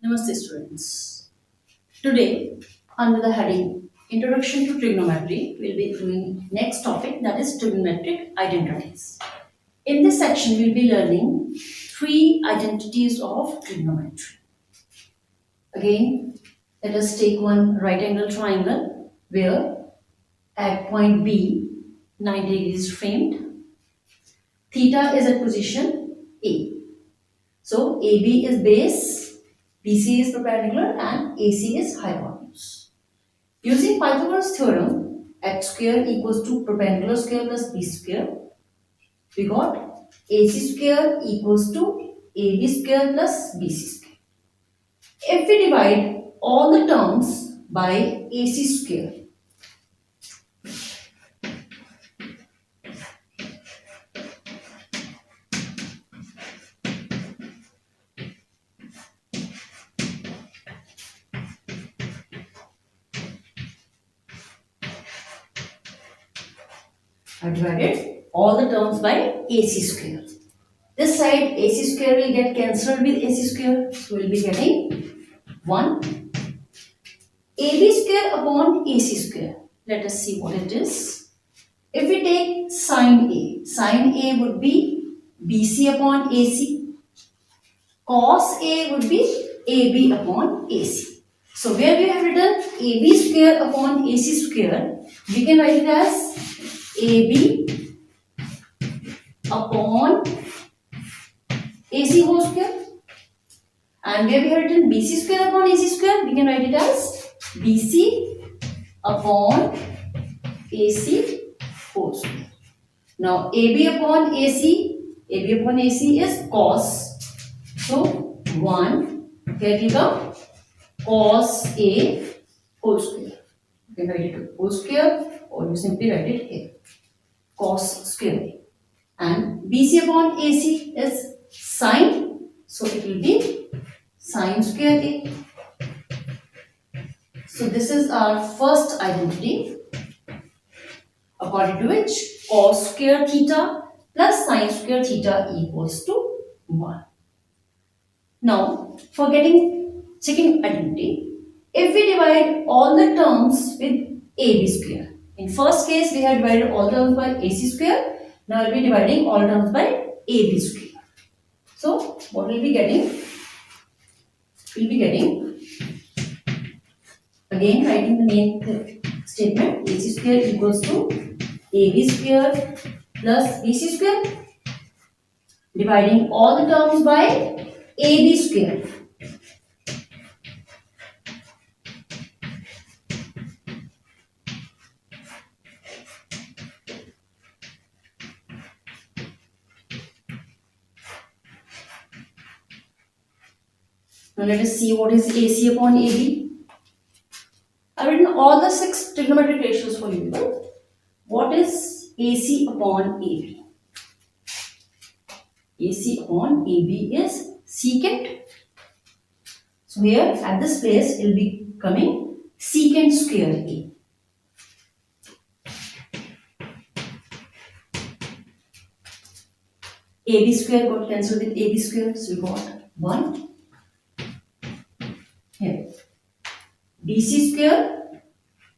Namaste students. Today, under the heading Introduction to Trigonometry, we'll be doing next topic, that is trigonometric identities. In this section, we'll be learning three identities of trigonometry. Again, let us take one right angle triangle where at point B, 90 degrees is framed. Theta is at position A. So, AB is base, BC is perpendicular and AC is hypotenuse. Using Pythagoras theorem, x square equals to perpendicular square plus b square, we got AC square equals to AB square plus BC square. If we divide all the terms by AC square, I divided all the terms by AC square. This side AC square will get cancelled with AC square. So we will be getting 1 AB square upon AC square. Let us see what it is. If we take sine A would be BC upon AC. Cos A would be AB upon AC. So where we have written AB square upon AC square, we can write it as AB upon AC whole square, and where we have written BC square upon AC square, we can write it as BC upon AC whole square. Now AB upon AC is cos, so 1 here will come cos A whole square. You can write it whole square or you simply write it here, cos square A. And BC upon AC is sine, so it will be sine square A. So this is our first identity, according to which cos square theta plus sine square theta equals to 1. Now, for getting second identity, if we divide all the terms with AB square, in first case we have divided all terms by AC square. Now we'll be dividing all terms by AB square. So what we'll be getting? We'll be getting, again writing the main statement, AC square equals to AB square plus BC square, dividing all the terms by AB square. Now let us see what is AC upon AB. I have written all the 6 trigonometric ratios for you. What is AC upon AB? AC upon AB is secant. So here at this place it will be coming secant square A. AB square got cancelled with AB square, so we got 1. Here BC square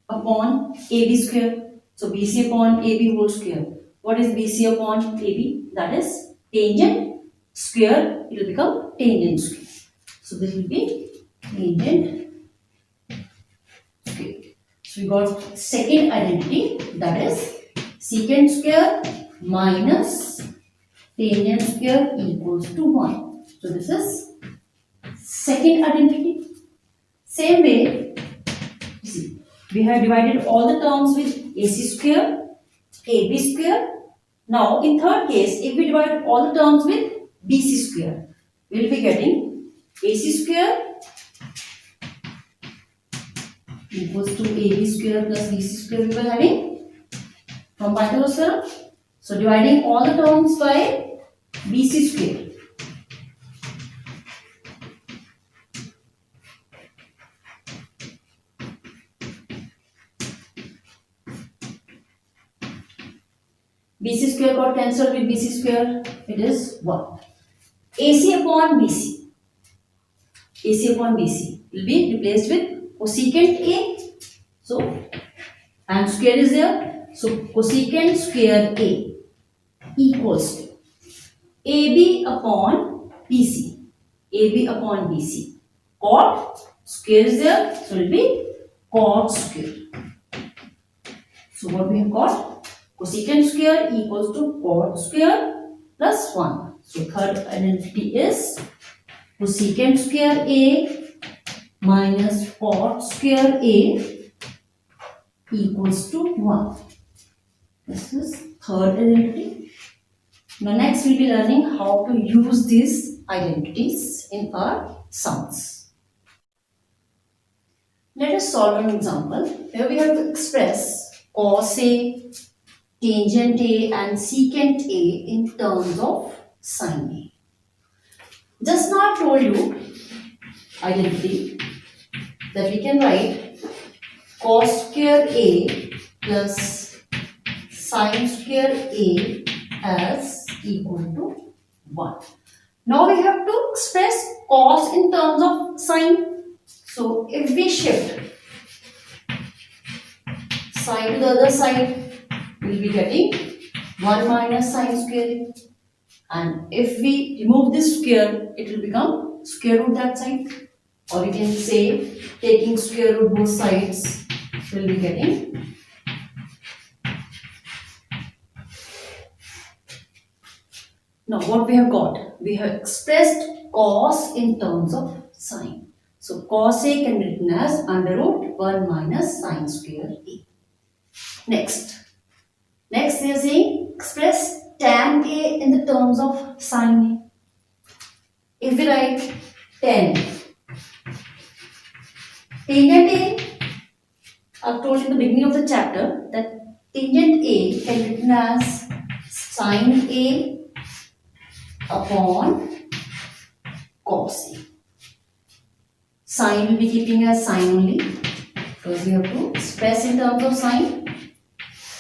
upon AB square. So BC upon AB whole square. What is BC upon AB? That is tangent square. It will become tangent square. So this will be tangent square. So we got second identity, that is secant square minus tangent square equals to 1. So this is second identity. Same way, see, we have divided all the terms with AC square, AB square. Now, in third case, if we divide all the terms with BC square, we will be getting AC square equals to AB square plus BC square we were having from Pythagoras theorem. So, dividing all the terms by BC square. BC square got cancelled with BC square, it is 1. AC upon BC. AC upon BC will be replaced with cosecant A. So, and square is there. So, cosecant square A equals to AB upon BC. AB upon BC. Cot square is there. So, it will be cot square. So, what we have got? Cosecant square equals to cot square plus 1. So, third identity is cosecant square A minus cot square A equals to 1. This is third identity. Now next we'll be learning how to use these identities in our sums. Let us solve an example. Here we have to express cos A, tangent A and secant A in terms of sin A. Just now I told you identity that we can write cos square A plus sin square A as equal to 1. Now we have to express cos in terms of sin. So if we shift sin to the other side, we will be getting 1 minus sin square A. And if we remove this square, it will become square root that side. Or you can say, taking square root both sides, we will be getting now what we have got? We have expressed cos in terms of sin. So cos A can be written as under root 1 minus sin square A. Next they are saying express tan A in the terms of sin A. If we write tan tangent A, I've told in the beginning of the chapter that tangent A can be written as sin A upon cos A. Sin will be keeping as sin only because we have to express in terms of sin.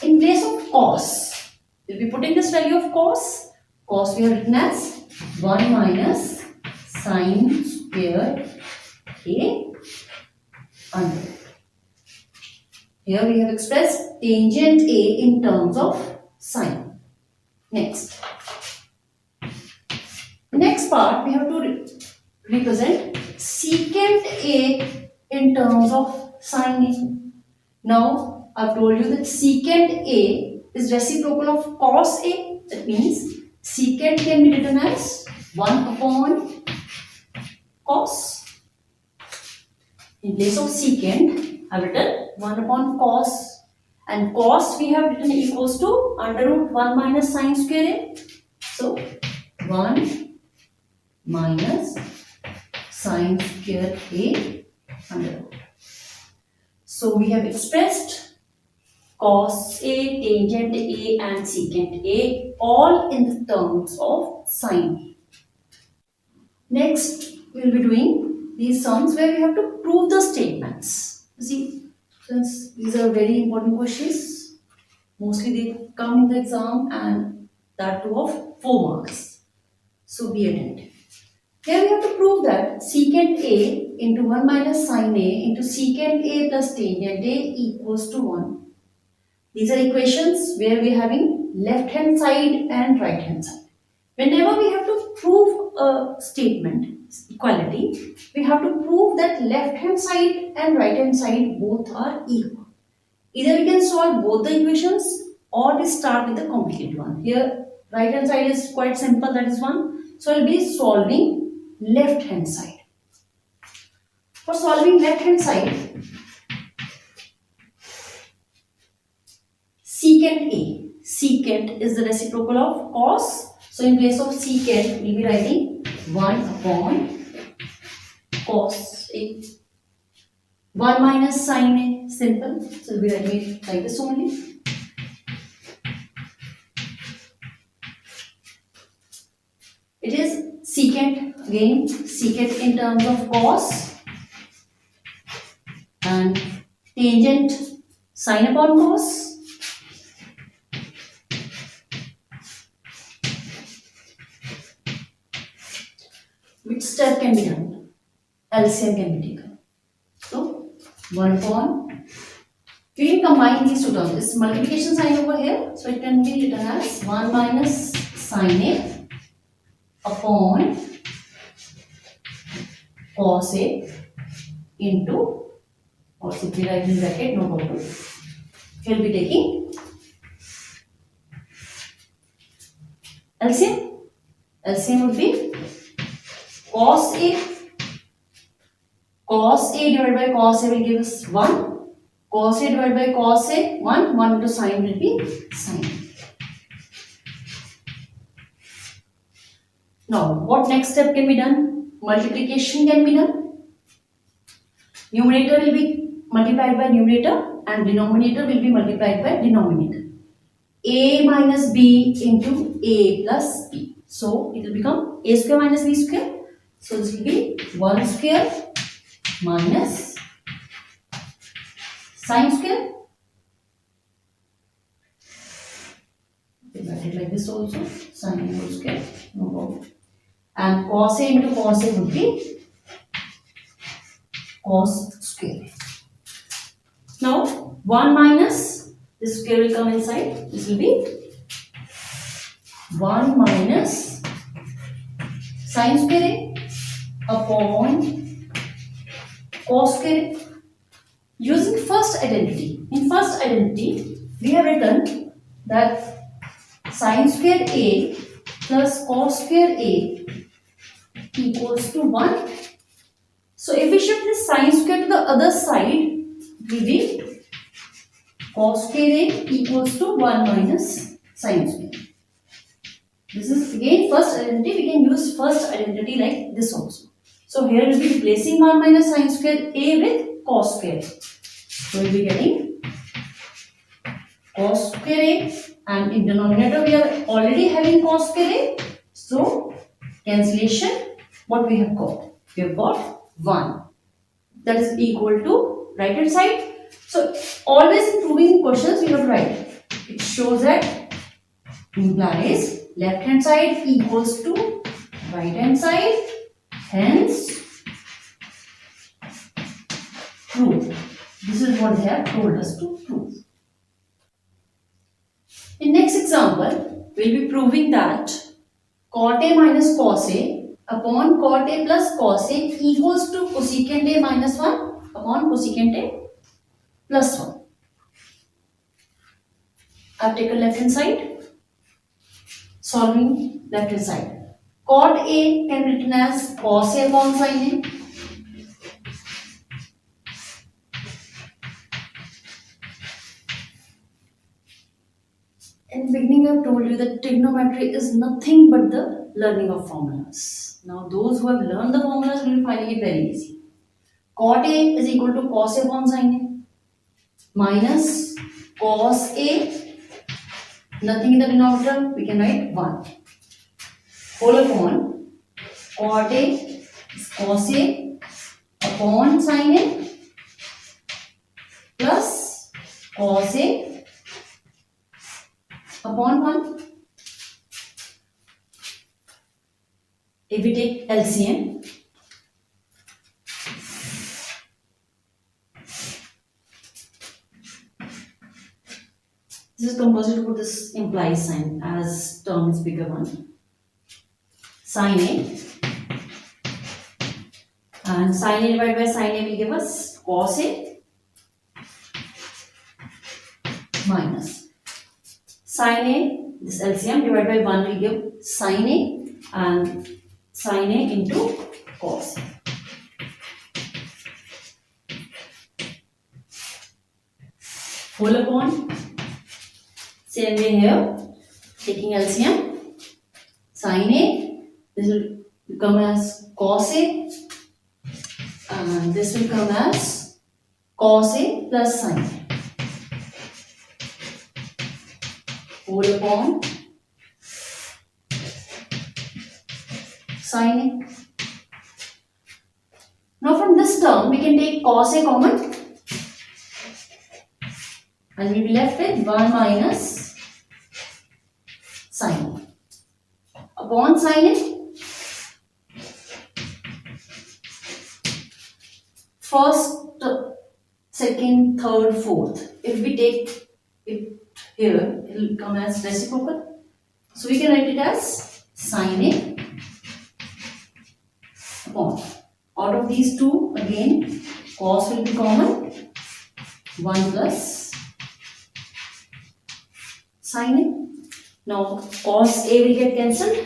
In place of cos, we'll be putting this value of cos. Cos we have written as 1 minus sin square A under. Here we have expressed tangent A in terms of sin. Next part we have to represent secant A in terms of sin A. Now I've told you that secant A is reciprocal of cos A. That means secant can be written as 1 upon cos. In place of secant, I've written 1 upon cos. And cos we have written equals to under root 1 minus sin square A. So 1 minus sin square A under root. So we have expressed cos A, tangent A and secant A all in the terms of sin A. Next we will be doing these sums where we have to prove the statements. See, since these are very important questions, mostly they come in the exam and that too of 4 marks. So be attentive. Here we have to prove that secant A into 1 minus sin A into secant A plus tangent A equals to 1. These are equations where we are having left hand side and right hand side. Whenever we have to prove a statement, equality, we have to prove that left hand side and right hand side both are equal. Either we can solve both the equations or we start with the complicated one. Here right hand side is quite simple, that is 1. So I will be solving left hand side. For solving left hand side, secant A. Secant is the reciprocal of cos. So in place of secant, we will be writing 1 upon cos A. 1 minus sin A. Simple. So we will be writing it like this only. It is secant. Again, secant in terms of cos. And tangent sin upon cos. Which step can be done? LCM can be taken. So 1 upon, you can combine these two terms. It's multiplication sign over here, so it can be written as 1 minus sin A upon cos A into, or simply write in bracket, no problem. We'll be taking LCM. LCM would be cos A. Cos A divided by cos A will give us 1. Cos A divided by cos A, 1. 1 into sin will be sin. Now, what next step can be done? Multiplication can be done. Numerator will be multiplied by numerator and denominator will be multiplied by denominator. A minus B into A plus B. So, it will become A square minus B square. So, this will be 1 square minus sin square. Divided like this also, sin whole square, no problem. And cos A into cos A would be cos square. Now 1 minus this square will come inside. This will be 1 minus sin square A upon cos square A. Using first identity. In first identity, we have written that sin square A plus cos square A equals to 1. So if we shift this sin square to the other side, it will be cos square A equals to 1 minus sin square. This is again first identity. We can use first identity like this also. So here we will be replacing 1 minus sin square A with cos square A. So we will be getting cos square A, and in denominator we are already having cos square A. So cancellation, what we have got? We have got 1. That is equal to right hand side. So always in proving questions we have to write. It shows that implies left hand side equals to right hand side. Hence prove. This is what they have told us to prove. In next example, we will be proving that cot A minus cos A upon cot A plus cos A equals to cosecant A minus 1 upon cosecant A plus 1. I have taken left hand side. Solving left hand side. Cot A can be written as cos A upon sin A. In the beginning, I have told you that trigonometry is nothing but the learning of formulas. Now, those who have learned the formulas will be finding it very easy. Cot A is equal to cos A upon sin A minus cos A, nothing in the denominator, we can write 1. Whole upon cot A is cos A upon sin A plus cos A upon 1. If we take LCM, this is composite to this implies sign as term is bigger one. Sin A, and sin A divided by sin A will give us cos A minus sin A, this LCM divided by 1 will give sin A, and sin A into cos A. Whole upon, same way here, taking LCM, sin A, this will come as cos A, and this will come as cos A plus sin A. Whole upon sin A. Now from this term we can take cos A common and we will be left with 1 minus sin A upon sin A. first, second, third, fourth. If we take it here, it will come as reciprocal. So we can write it as sin A upon. Out of these two, again, cos will be common. 1 plus sin A. Now cos A will get cancelled.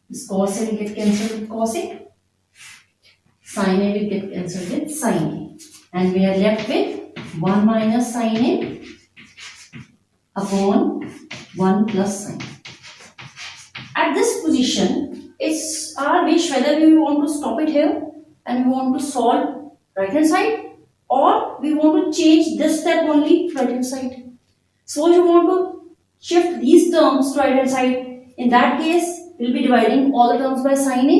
This cos A will get cancelled with cos A. Sin A will get cancelled with sin A. And we are left with 1 minus sin A upon 1 plus sin. At this position, it's our wish whether we want to stop it here and we want to solve right hand side, or we want to change this step only to right hand side. Suppose you want to shift these terms to right hand side. In that case, we will be dividing all the terms by sin A.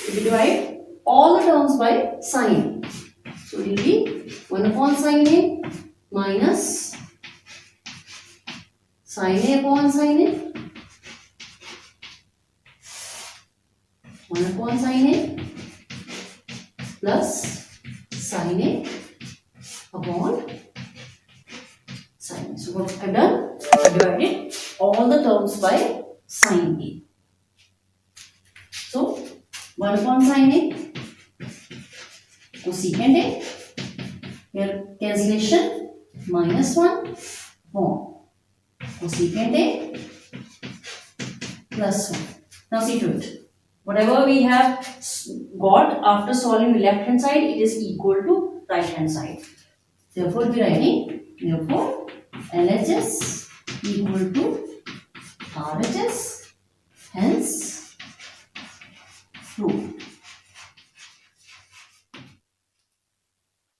We will divide all the terms by sin A. So it will be 1 upon sin A minus sin A upon sin A. 1 upon sin A plus sin A upon sin A. So what I have done? I divided all the terms by sin A. So 1 upon sin A, cosecant A, here cancellation, minus 1 upon cosecant A plus 1. Now see to it. Whatever we have got after solving the left hand side, it is equal to right hand side. Therefore, we are writing, therefore, LHS equal to RHS, hence proved.